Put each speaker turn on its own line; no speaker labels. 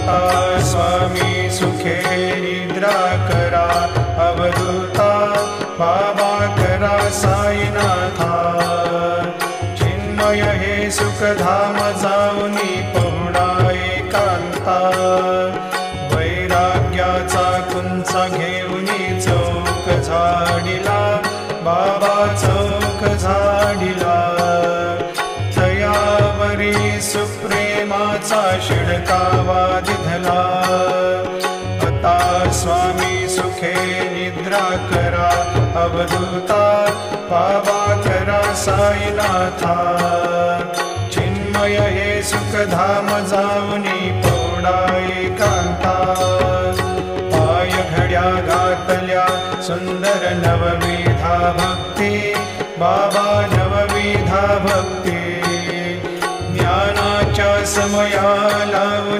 आता स्वामी सुखे निद्रा करा, अवधूता बाबा करा साईनाथा। चिन्मय हे सुखधाम जाऊनी पहुडा एकांता, वैराग्याचा कुंचा घेऊनी चौक झाडिला, बाबा चौक झाडिला। तयावरी सुप्रेमाचा शिडकावा दिधला, आता स्वामी सुखे निद्रा करा, अवधूता बाबा करा साईनाथा। चिन्मय हे सुखधाम जाऊनी पहुडा एकांता, पाय घड्या घातल्या सुंदर नवविधा भक्ती, बाबा नवविधा भक्ती। ज्ञानाच्या समया लावून